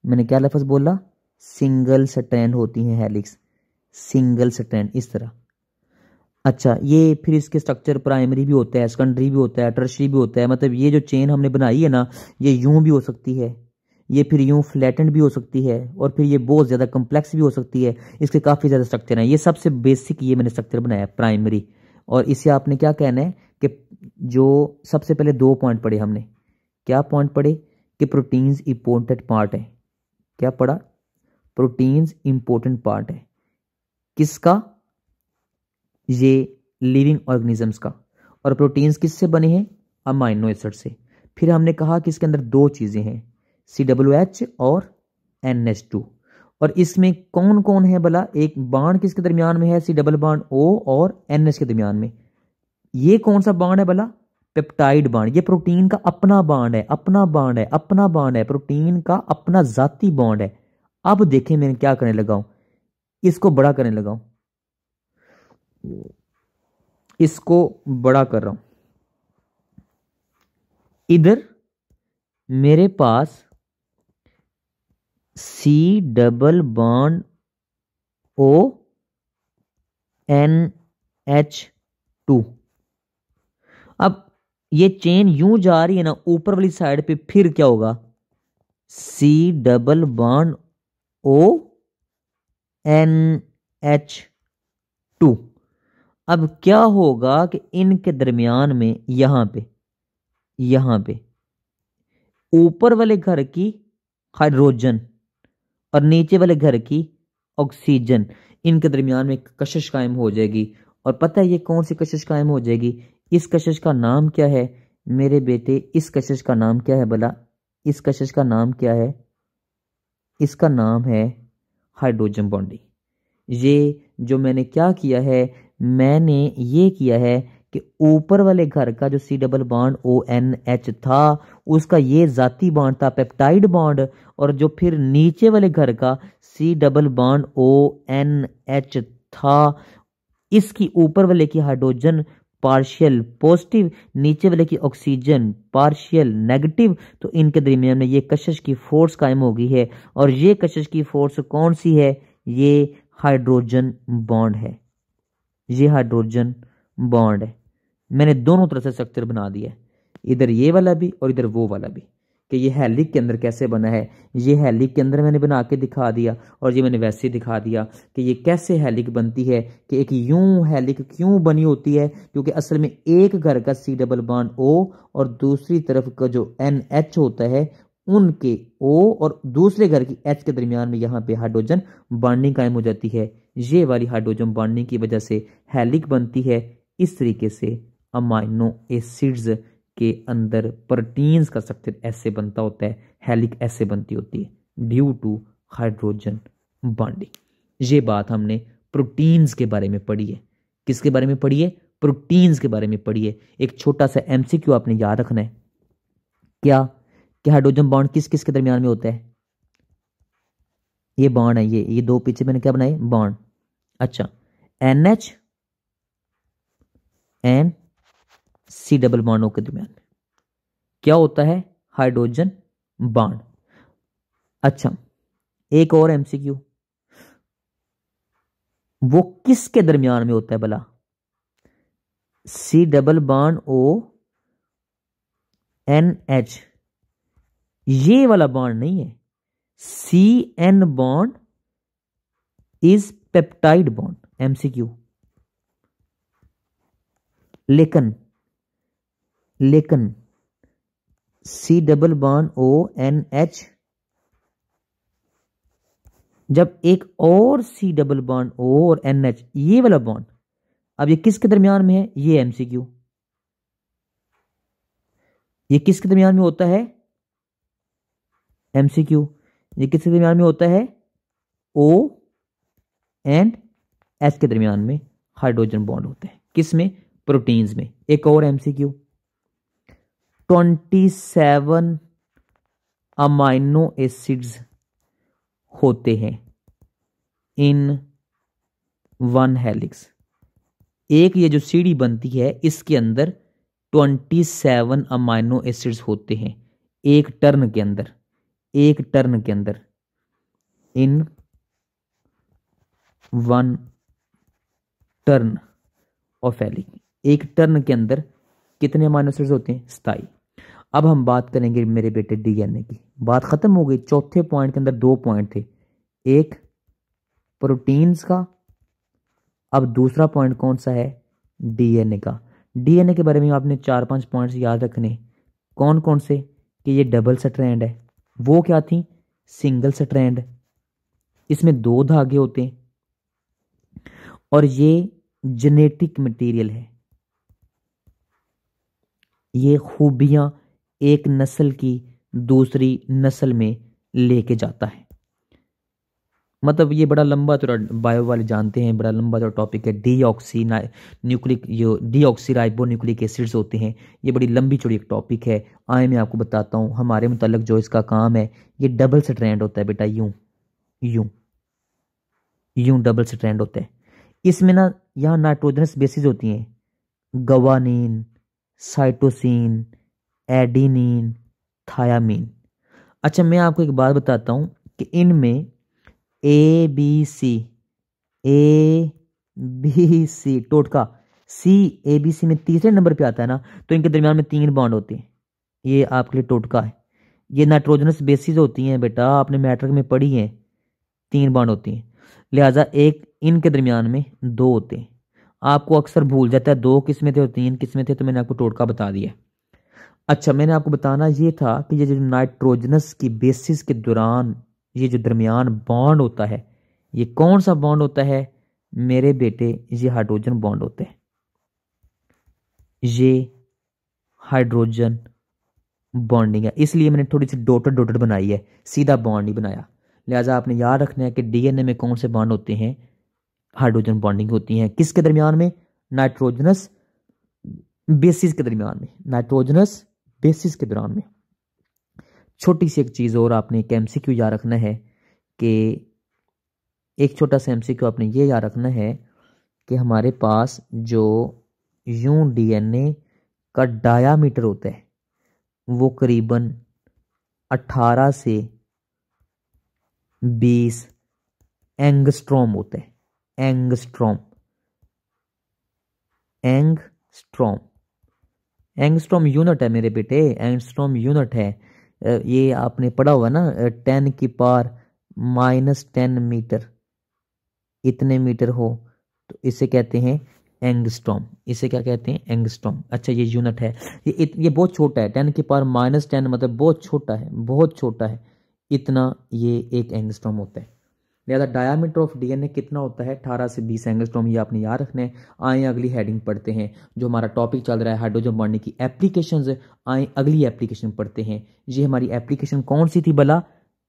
मैंने क्या लफ्ज़ बोला? सिंगल स्ट्रैंड होती हैं हेलिक्स, सिंगल स्ट्रैंड इस तरह। अच्छा ये फिर इसके स्ट्रक्चर प्राइमरी भी होता है, सेकेंडरी भी होता है, टर्शियरी भी होता है। मतलब ये जो चेन हमने बनाई है ना, ये यूं भी हो सकती है, ये फिर यूं फ्लैटेंड भी हो सकती है, और फिर ये बहुत ज़्यादा कम्प्लेक्स भी हो सकती है। इसके काफ़ी ज़्यादा स्ट्रक्चर हैं। ये सबसे बेसिक ये मैंने स्ट्रक्चर बनाया प्राइमरी। और इससे आपने क्या कहना है कि जो सबसे पहले 2 पॉइंट पढ़े हमने, क्या पॉइंट पढ़े? कि प्रोटीन्स इंपॉर्टेंट पार्ट है। क्या पढ़ा? प्रोटीन्स इंपॉर्टेंट पार्ट है। किसका? ये लिविंग ऑर्गेनिजम्स का। और प्रोटीन्स किससे बने हैं? अमाइनो एसिड से। फिर हमने कहा कि इसके अंदर 2 चीज़ें हैं, COOH और NH2। और इसमें कौन कौन है भला? एक बॉन्ड किसके दरमियान में है? C डबल बॉन्ड O और NH के दरमियान में। ये कौन सा बॉन्ड है भला? Peptide bond. ये प्रोटीन का अपना बॉन्ड है, अपना बॉन्ड है, अपना बॉन्ड है। प्रोटीन का अपना जाती बॉन्ड है। अब देखें मैं क्या करने लगा हूं, इसको बड़ा करने लगा हूं, इसको बड़ा कर रहा हूं। इधर मेरे पास C double bond O NH2। अब ये चेन यूं जा रही है ना ऊपर वाली साइड पे, फिर क्या होगा? C double bond O NH2। अब क्या होगा कि इनके दरमियान में यहां पे ऊपर वाले घर की हाइड्रोजन और नीचे वाले घर की ऑक्सीजन, इनके दरमियान में एक कशिश कायम हो जाएगी। और पता है ये कौन सी कशिश कायम हो जाएगी? इस कशिश का नाम क्या है मेरे बेटे? इस कशिश का नाम क्या है भला? इस कशिश का नाम क्या है? इसका नाम है हाइड्रोजन बॉन्डिंग। ये जो मैंने क्या किया है, मैंने ये किया है कि ऊपर वाले घर का जो सी डबल बॉन्ड ONH था उसका ये जाती बॉन्ड था पेप्टाइड बॉन्ड, और जो फिर नीचे वाले घर का सी डबल बॉन्ड ONH था इसकी ऊपर वाले की हाइड्रोजन पार्शियल पॉजिटिव, नीचे वाले की ऑक्सीजन पार्शियल नेगेटिव, तो इनके दरमियान में ये कशिश की फोर्स कायम हो गई है। और ये कशिश की फोर्स कौन सी है? ये हाइड्रोजन बॉन्ड है। ये हाइड्रोजन बॉन्ड है। मैंने दोनों तरह से स्ट्रक्चर बना दिया है, इधर ये वाला भी और इधर वो वाला भी, कि ये हेलिक के अंदर कैसे बना है। ये हेलिक के अंदर मैंने बना के दिखा दिया, और ये मैंने वैसे दिखा दिया कि ये कैसे हेलिक बनती है, कि एक यूं हेलिक क्यों बनी होती है, क्योंकि असल में एक घर का सी डबल बॉन्ड O और दूसरी तरफ का जो NH होता है उनके O और दूसरे घर की H के दरमियान में यहाँ पे हाइड्रोजन बॉन्डिंग कायम हो जाती है। ये वाली हाइड्रोजन बॉन्डिंग की वजह से हेलिक बनती है। इस तरीके से अमाइनो एसिड्स के अंदर प्रोटीन्स का स्ट्रक्चर ऐसे बनता होता है, हेलिक ऐसे बनती होती है ड्यू टू हाइड्रोजन बॉन्डिंग। ये बात हमने प्रोटीन्स के बारे में पढ़ी है। किसके बारे में पढ़ी है? प्रोटीन्स के बारे में पढ़ी है। एक छोटा सा MCQ आपने याद रखना है, क्या कि हाइड्रोजन बॉन्ड किस किस के दरमियान में होता है? ये बॉन्ड है, ये दो पीछे मैंने क्या बनाए? बॉन्ड। अच्छा, NH and C double bond के दरमियान में क्या होता है? Hydrogen bond. अच्छा, एक और MCQ, वो किसके दरमियान में होता है भला? सी डबल बॉन्ड ONH, ये वाला बॉन्ड नहीं है। CN bond is peptide bond, MCQ। लेकिन सी डबल बॉन्ड ONH जब एक और सी डबल बॉन्ड O और NH, ये वाला बॉन्ड, अब ये किसके दरमियान में है? ये MCQ, ये किसके दरमियान में होता है? MCQ, ये किसके दरमियान में होता है? O एंड H के दरमियान में हाइड्रोजन बॉन्ड होते हैं। किसमें? प्रोटीन्स में। एक और MCQ, 27 अमाइनो एसिड्स होते हैं इन वन हेलिक्स। एक ये जो सीढ़ी बनती है इसके अंदर 27 अमाइनो एसिड्स होते हैं एक टर्न के अंदर, एक टर्न के अंदर, इन वन टर्न ऑफ हेलिक। एक टर्न के अंदर कितने अमाइनो एसिड्स होते हैं? 27। अब हम बात करेंगे मेरे बेटे DNA की। बात खत्म हो गई। चौथे पॉइंट के अंदर 2 पॉइंट थे, एक प्रोटीन्स का, अब दूसरा पॉइंट कौन सा है? DNA का। DNA के बारे में आपने 4-5 पॉइंट्स याद रखने। कौन कौन से? कि ये डबल स्ट्रैंड है, वो क्या थी? सिंगल स्ट्रैंड, इसमें 2 धागे होते हैं, और ये जेनेटिक मटेरियल है। ये खूबियां एक नस्ल की दूसरी नस्ल में लेके जाता है। मतलब ये बड़ा लंबा चौड़ा, बायो वाले जानते हैं, बड़ा लंबा चौड़ा टॉपिक है। न्यूक्लिक जो डीऑक्सी न्यूक्लिक एसिड्स होते हैं, ये बड़ी लंबी चौड़ी एक टॉपिक है। आए मैं आपको बताता हूँ हमारे मुताल्लिक जो इसका काम है। ये डबल स्ट्रैंड होता है बेटा, यूं यूं यूं डबल स्ट्रैंड होता है। इसमें ना यहाँ नाइट्रोजनस बेसिस होती हैं, गवानीन, साइटोसिन, एडिनिन, थायामीन। अच्छा, मैं आपको एक बात बताता हूँ कि इनमें ABC टोटका ABC में तीसरे नंबर पे आता है ना, तो इनके दरमियान में 3 बॉन्ड होते हैं। ये आपके लिए टोटका है। ये नाइट्रोजनस बेसिस होती हैं बेटा, आपने मैट्रिक में पढ़ी हैं, 3 बॉन्ड होती हैं। लिहाजा एक इनके दरमियान में 2 होते हैं। आपको अक्सर भूल जाता है 2 किस्में थे और 3 किस्में थे, तो मैंने आपको टोटका बता दिया। अच्छा, मैंने आपको बताना ये था कि ये जो नाइट्रोजनस की बेसिस के दौरान ये जो दरमियान बॉन्ड होता है, ये कौन सा बॉन्ड होता है मेरे बेटे? ये हाइड्रोजन बॉन्ड होते हैं। ये हाइड्रोजन बॉन्डिंग है, इसलिए मैंने थोड़ी सी डॉटेड डॉटेड बनाई है, सीधा बॉन्ड नहीं बनाया। लिहाजा आपने याद रखना है कि डीएनए में कौन से बॉन्ड होते हैं? हाइड्रोजन बॉन्डिंग होती है। किसके दरमियान में? नाइट्रोजनस बेसिस के दरमियान में, नाइट्रोजनस बेसिस के दौरान में। छोटी सी एक चीज और आपने एक एमसीक्यू याद रखना है कि एक छोटा सा एमसीक्यू आपने ये याद रखना है कि हमारे पास जो यूं डीएनए का डायामीटर होता है वो करीबन 18 से 20 एंगस्ट्रॉम होता है। एंगस्ट्रॉम, एंगस्ट्रॉम, एंगस्ट्रॉम यूनिट है मेरे बेटे, एंगस्ट्रॉम यूनिट है। ये आपने पढ़ा हुआ ना, 10 की पावर -10 मीटर, इतने मीटर हो तो इसे कहते हैं एंगस्ट्रॉम। इसे क्या कहते हैं? एंगस्ट्रॉम। अच्छा, ये यूनिट है। ये बहुत छोटा है, 10 की पावर -10 मतलब बहुत छोटा है, बहुत छोटा है। इतना ये एक एंगस्ट्रॉम होता है। लिहाजा डायामीटर ऑफ डीएनए कितना होता है? 18 से 20 एंगस्ट्रॉम। ये आपने याद रखना है। आए अगली हेडिंग पढ़ते हैं, जो हमारा टॉपिक चल रहा है हाइड्रोजन बॉन्डिंग की एप्लीकेशंस। आए अगली एप्लीकेशन पढ़ते हैं। ये हमारी एप्लीकेशन कौन सी थी भला?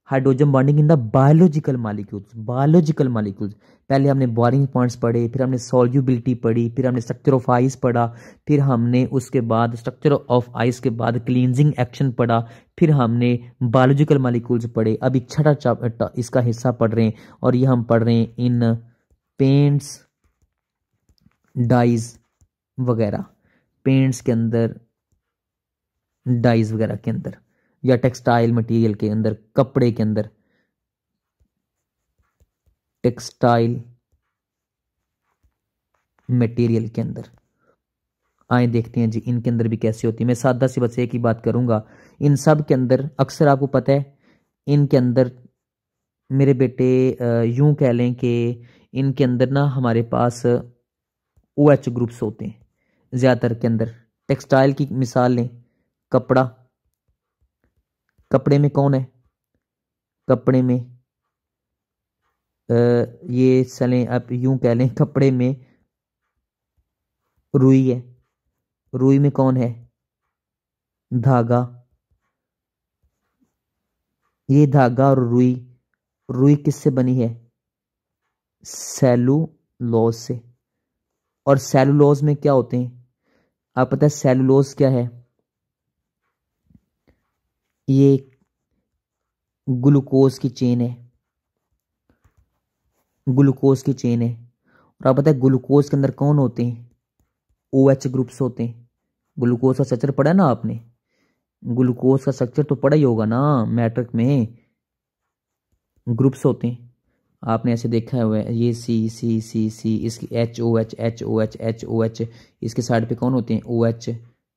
Hydrogen bonding in the biological molecules. Biological molecules, पहले हमने बॉइलिंग पॉइंट्स पढ़े, फिर हमने सॉल्युबिलिटी पढ़ी, फिर हमने स्ट्रक्चर ऑफ आइस पढ़ा, फिर हमने उसके बाद स्ट्रक्चर ऑफ आइस के बाद क्लींजिंग एक्शन पढ़ा, फिर हमने बायोलॉजिकल मॉलिक्यूल्स पढ़े। अभी छठा इसका हिस्सा पढ़ रहे हैं, और ये हम पढ़ रहे हैं इन पेंट्स, डाइज वगैरह, पेंट्स के अंदर, डाइज वगैरह के अंदर, या टेक्सटाइल मटेरियल के अंदर, कपड़े के अंदर, टेक्सटाइल मटेरियल के अंदर। आए देखते हैं जी इनके अंदर भी कैसी होती है। मैं सादा सी बस एक ही बात करूंगा, इन सब के अंदर अक्सर आपको पता है, इनके अंदर मेरे बेटे यूं कह लें कि इनके अंदर ना हमारे पास OH ग्रुप्स होते हैं ज्यादातर के अंदर। टेक्सटाइल की मिसाल लें, कपड़ा, कपड़े में कौन है? कपड़े में ये चलें आप यूं कह लें, कपड़े में रुई है। रुई में कौन है? धागा। ये धागा और रुई, रुई किससे बनी है? सेलुलोज से। और सेलुलोज में क्या होते हैं? आप पता है सेलुलोज क्या है? ये ग्लूकोज की चेन है, ग्लूकोज की चेन है। और आप पता है ग्लूकोज के अंदर कौन होते हैं? OH ग्रुप्स होते हैं। ग्लूकोज का स्ट्रक्चर पढ़ा ना आपने? ग्लूकोज का स्ट्रक्चर तो पढ़ा ही होगा ना मैट्रिक में। ग्रुप्स होते हैं, आपने ऐसे देखा हुआ है, ये C इसकी HOH, इसके साइड पे कौन होते हैं? OH,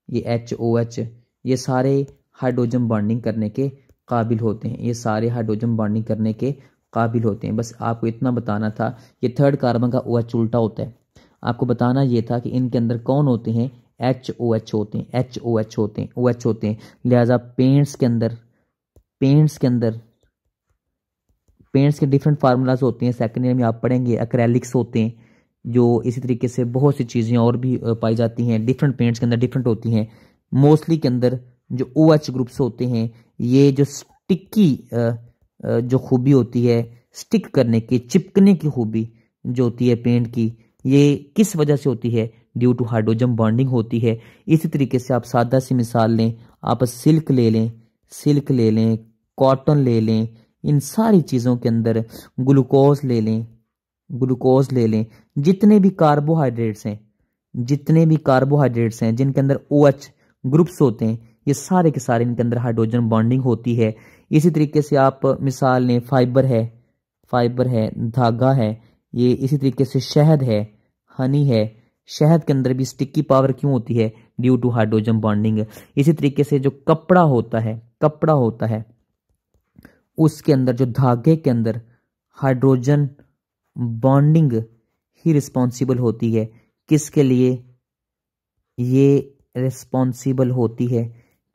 ये HOH। ये सारे हाइड्रोजन बॉन्डिंग करने के काबिल होते हैं, ये सारे हाइड्रोजन बॉन्डिंग करने के काबिल होते हैं। बस आपको इतना बताना था। ये थर्ड कार्बन का OH उल्टा होता है। आपको बताना ये था कि इनके अंदर कौन होते हैं? HOH होते हैं, HOH होते हैं, OH होते हैं। लिहाजा पेंट्स के अंदर, पेंट्स के अंदर, पेंट्स के डिफरेंट फार्मूलाज होते हैं, सेकेंड ईयर में आप पढ़ेंगे। एक्रेलिक्स होते हैं, जो इसी तरीके से बहुत सी चीज़ें और भी पाई जाती हैं डिफरेंट पेंट्स के अंदर, डिफरेंट होती हैं। मोस्टली के अंदर जो OH ग्रुप्स होते हैं, ये जो स्टिकी जो खूबी होती है, स्टिक करने की, चिपकने की खूबी जो होती है पेंट की, ये किस वजह से होती है? ड्यू टू हाइड्रोजन बॉन्डिंग होती है। इसी तरीके से आप सादा सी मिसाल लें, आप सिल्क ले लें, सिल्क ले लें, कॉटन ले लें, इन सारी चीज़ों के अंदर ग्लूकोज ले लें, ग्लूकोज ले लें। जितने भी कार्बोहाइड्रेट्स हैं, जितने भी कार्बोहाइड्रेट्स हैं जिनके अंदर OH ग्रुप्स होते हैं, ये सारे के सारे इनके अंदर हाइड्रोजन बॉन्डिंग होती है। इसी तरीके से आप मिसाल लें, फाइबर है, फाइबर है, धागा है, ये इसी तरीके से शहद है, हनी है। शहद के अंदर भी स्टिकी पावर क्यों होती है? Due to hydrogen bonding. इसी तरीके से जो कपड़ा होता है, कपड़ा होता है, उसके अंदर जो धागे के अंदर हाइड्रोजन बॉन्डिंग ही रिस्पॉन्सिबल होती है। किसके लिए ये रिस्पॉन्सिबल होती है?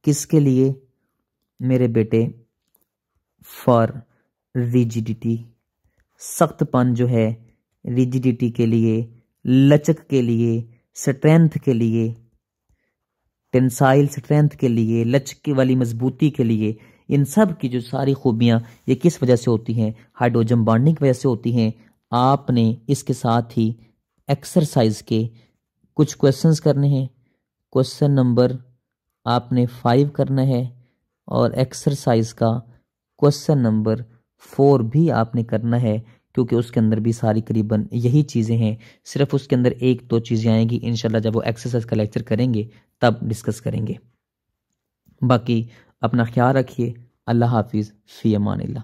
किसके लिए मेरे बेटे? फॉर रिजिडिटी, सख्तपन जो है रिजिडिटी के लिए, लचक के लिए, स्ट्रेंथ के लिए, टेंसाइल स्ट्रेंथ के लिए, लचक वाली मजबूती के लिए। इन सब की जो सारी खूबियां ये किस वजह से होती हैं? हाइड्रोजन बॉन्डिंग की वजह से होती हैं। आपने इसके साथ ही एक्सरसाइज के कुछ क्वेश्चंस करने हैं। क्वेश्चन नंबर आपने 5 करना है और एक्सरसाइज का क्वेश्चन नंबर 4 भी आपने करना है, क्योंकि उसके अंदर भी सारी करीबन यही चीज़ें हैं। सिर्फ उसके अंदर 1-2 चीज़ें आएंगी इंशाल्लाह, जब वो एक्सरसाइज का लेक्चर करेंगे तब डिस्कस करेंगे। बाकी अपना ख्याल रखिए। अल्लाह हाफिज़, फ़ी अमानिल्लाह।